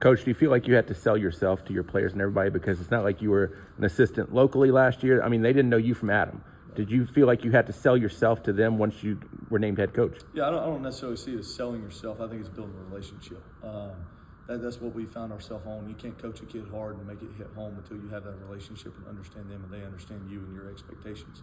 Coach, do you feel like you had to sell yourself to your players and everybody, because it's not like you were an assistant locally last year? I mean, they didn't know you from Adam. Did you feel like you had to sell yourself to them once you were named head coach? Yeah, I don't necessarily see it as selling yourself. I think it's building a relationship. That's what we found ourselves on. You can't coach a kid hard and make it hit home until you have that relationship and understand them and they understand you and your expectations.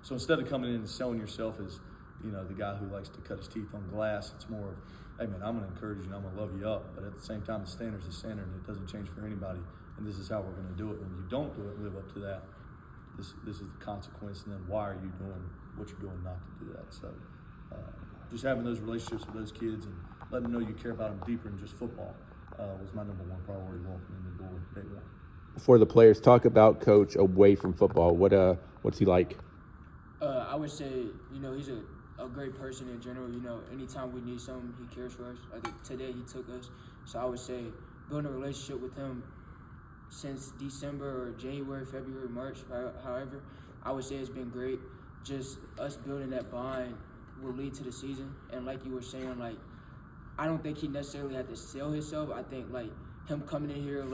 So instead of coming in and selling yourself as, the guy who likes to cut his teeth on glass, it's more of, hey man, I'm going to encourage you and I'm going to love you up. But at the same time, the standard's the standard and it doesn't change for anybody. And this is how we're going to do it. When you don't do it, live up to that. This is the consequence, and then why are you doing what you're doing not to do that? So just having those relationships with those kids and letting them know you care about them deeper than just football was my number one priority walking in the door day one. For the players, talk about Coach away from football. What's he like? I would say, he's a great person in general. Anytime we need something, he cares for us. I think today he took us. So I would say building a relationship with him since December or January, February, March, however, I would say it's been great. Just us building that bond will lead to the season. And like you were saying, I don't think he necessarily had to sell himself. I think, him coming in here,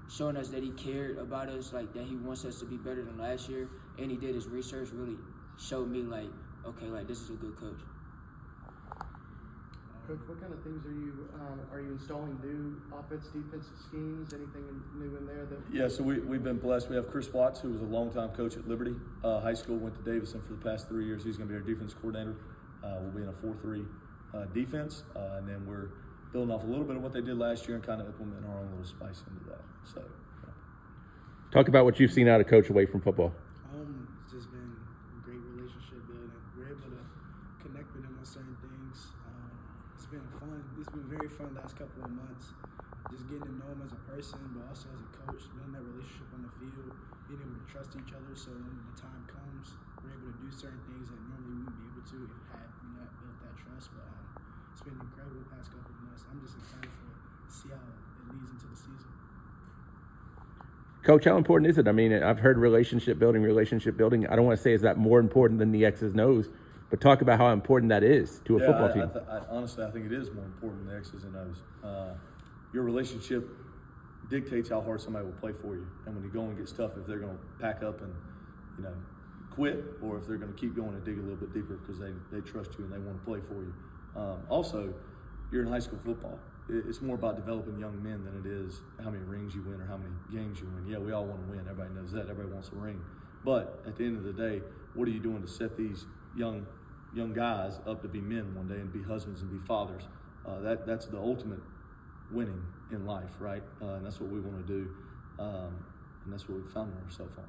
showing us that he cared about us, that he wants us to be better than last year, and he did his research, really showed me, okay, this is a good coach. Coach, what kind of things are you installing new offense, defensive schemes? Anything new in there? Yeah, so we've been blessed. We have Chris Watts, who was a longtime coach at Liberty High School, went to Davidson for the past 3 years. He's going to be our defense coordinator. We'll be in a 4-3 defense, and then we're building off a little bit of what they did last year and kind of implementing our own little spice into that. So, yeah. Talk about what you've seen out of Coach away from football. It's just been a great relationship building. We're able to connect with him on certain things. It's been fun. It's been very fun the last couple of months. Just getting to know him as a person, but also as a coach, building that relationship on the field, being able to trust each other so when the time comes, we're able to do certain things that normally we wouldn't be able to if we not built that trust. But it's been incredible the past couple of months. I'm just excited to see how it leads into the season. Coach, how important is it? I mean, I've heard relationship building. I don't want to say is that more important than the X's and O's, but talk about how important that is to a football team. Honestly, I think it is more important than the X's and O's. Your relationship dictates how hard somebody will play for you. And when you go and get stuff, if they're going to pack up and, quit, or if they're going to keep going and dig a little bit deeper because they trust you and they want to play for you. Also, you're in high school football. It's more about developing young men than it is how many rings you win or how many games you win. Yeah, we all want to win. Everybody knows that. Everybody wants a ring. But at the end of the day, what are you doing to set these young guys up to be men one day and be husbands and be fathers? That's the ultimate winning in life, right? And that's what we want to do. And that's what we've found ourselves on.